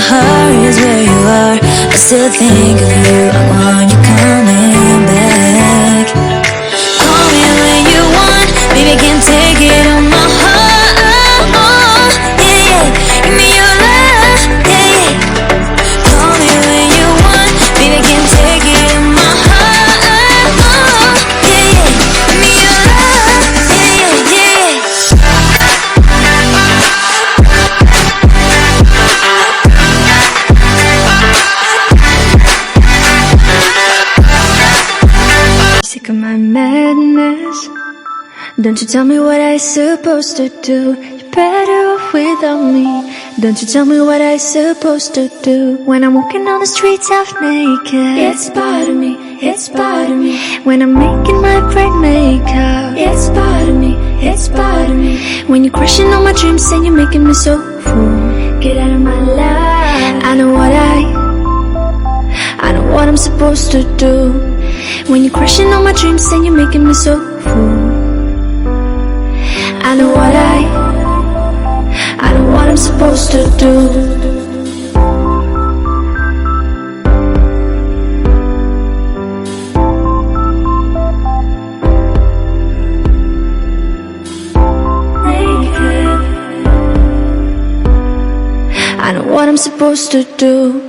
heart is where you are. I still think of you, I want you coming back. Call me when you want, baby, can't take it on my heart. Yeah, yeah, give me your love, yeah, yeah. Call me when you want, baby, can't take it on my heart. Yeah, yeah, give me your love, yeah, yeah, yeah. Sick of my madness. Don't you tell me what I supposed to do. You're better off without me. Don't you tell me what I supposed to do. When I'm walking on the streets half naked, it's part of me, it's part of me. When I'm making my bright makeup, it's part of me, it's part of me. When you're crushing all my dreams and you're making me so full, get out of my life. I know what I'm supposed to do. When you're crushing all my dreams and you're making me so full, I know what I'm supposed to do. I know what I'm supposed to do.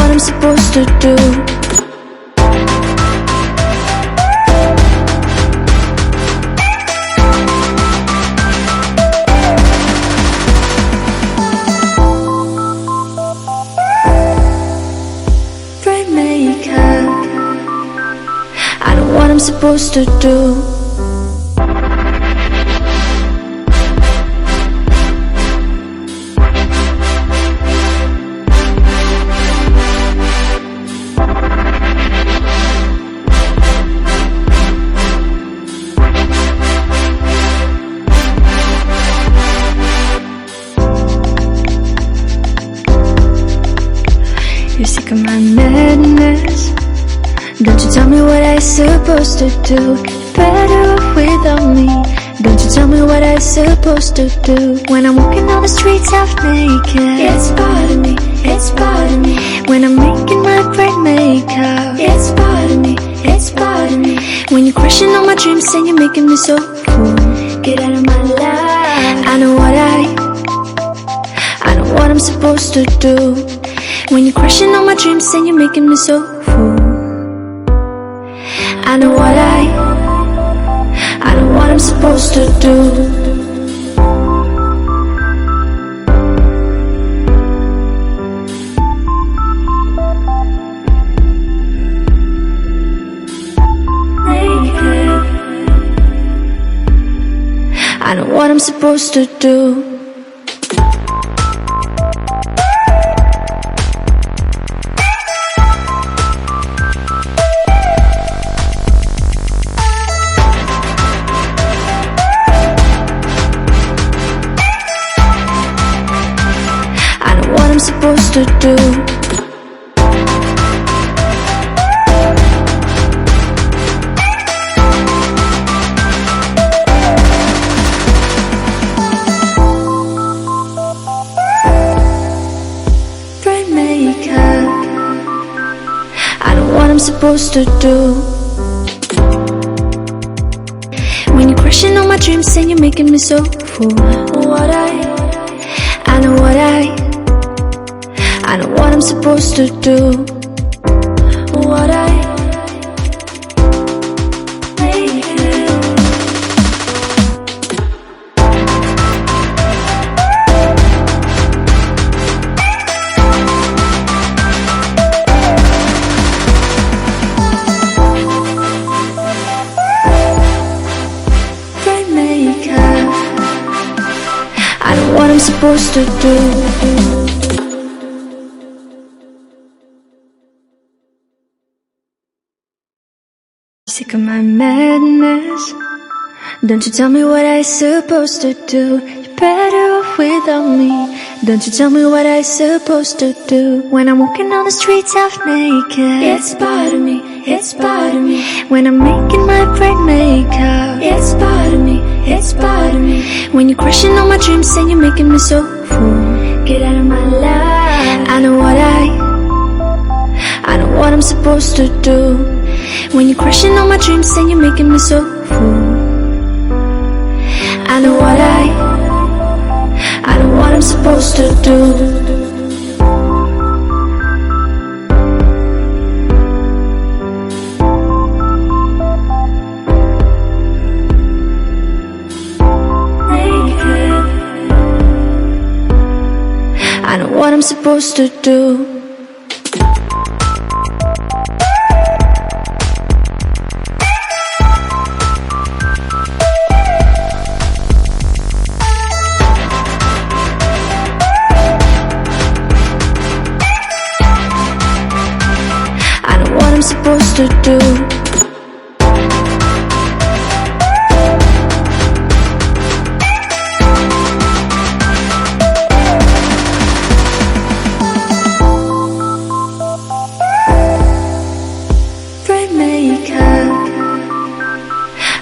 I'm supposed to do. Bright makeup, I know what I'm supposed to do. You're sick of my madness. Don't you tell me what I supposed to do. You're better off without me. Don't you tell me what I supposed to do. When I'm walking on the streets half naked, it's part of me, it's part of me. When I'm making my bright makeup, it's part of me, it's part of me. When you're crushing all my dreams and you're making me so full, get out of my life. I know what I'm supposed to do. When you're crushing all my dreams and you're making me so full, I know what I'm supposed to do. I know what I'm supposed to do. I'm supposed to do. Bright makeup, I know what I'm supposed to do. When you're crushing all my dreams and you're making me so full, I know what I'm supposed to do. Bright makeup, I know what I'm supposed to do. Sick of my madness. Don't you tell me what I supposed to do. You're better off without me. Don't you tell me what I supposed to do when I'm walking on the streets half naked. It's part of me, it's part of me. When I'm making my brain makeup. It's part of me, it's part of me. When you're crushing on my dreams and you're making me so full. Get out of my life. I know what I'm supposed to do when you're crushing on my dreams and you're making me so full. I know what I'm supposed to do. I know what I'm supposed to do. I know what I'm supposed to do.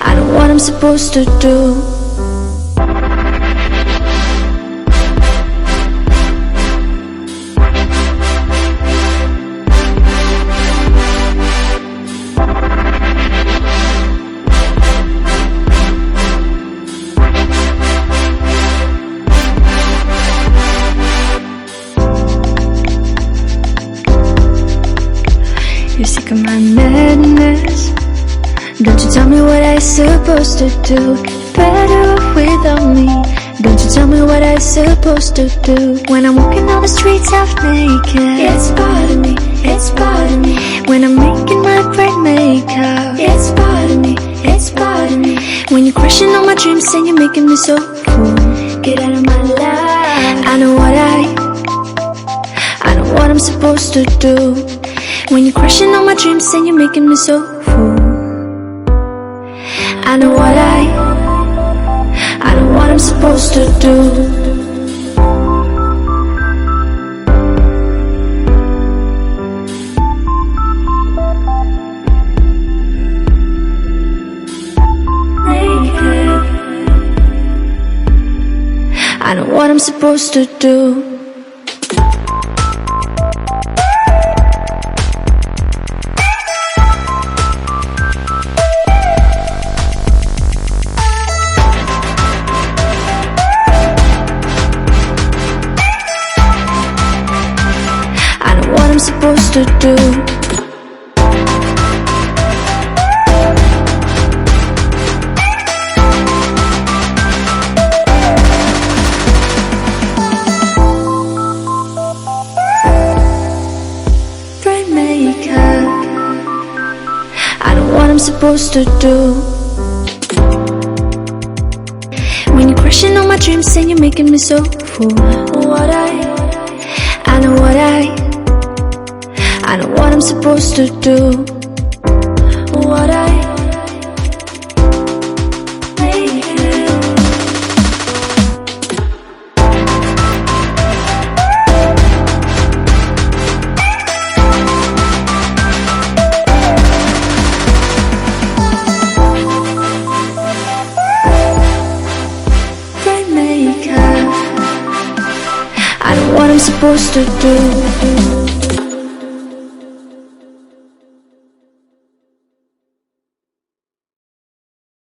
I know what I'm supposed to do. You're sick of my madness. Don't you tell me what I'm supposed to do. You're better off without me. Don't you tell me what I'm supposed to do when I'm walking on the streets half naked. It's part of me, it's part of me. When I'm making my brain makeup. It's part of me, it's part of me. When you're crushing on my dreams and you're making me so full. Get out of my life. I know what I'm supposed to do when you're crushing on my dreams and you're making me so full. I know what I'm supposed to do. I know what I'm supposed to do. I'm supposed to do. Brain makeup. I know what I'm supposed to do when you're crushing on my dreams and you're making me so full. I know what I'm supposed to do. Brain makeup. I know what I'm supposed to do.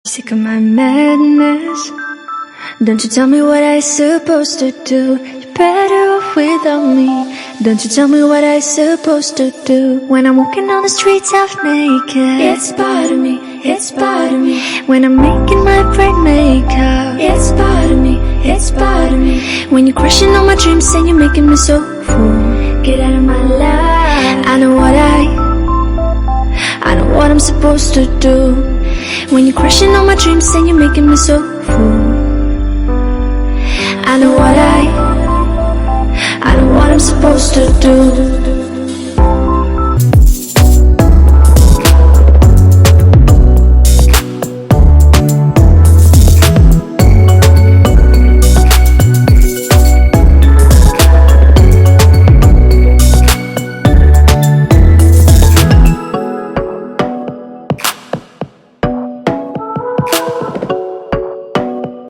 Sick of my madness. Don't you tell me what I'm supposed to do. You're better off without me. Don't you tell me what I'm supposed to do when I'm walking on the streets half naked. It's part of me, it's part of me. When I'm making my brain makeup. It's part of me, it's part of me. When you're crushing on my dreams and you're making me so full. Get out of my life. I know what I'm supposed to do when you're crushing on my dreams and you're making me so full. I know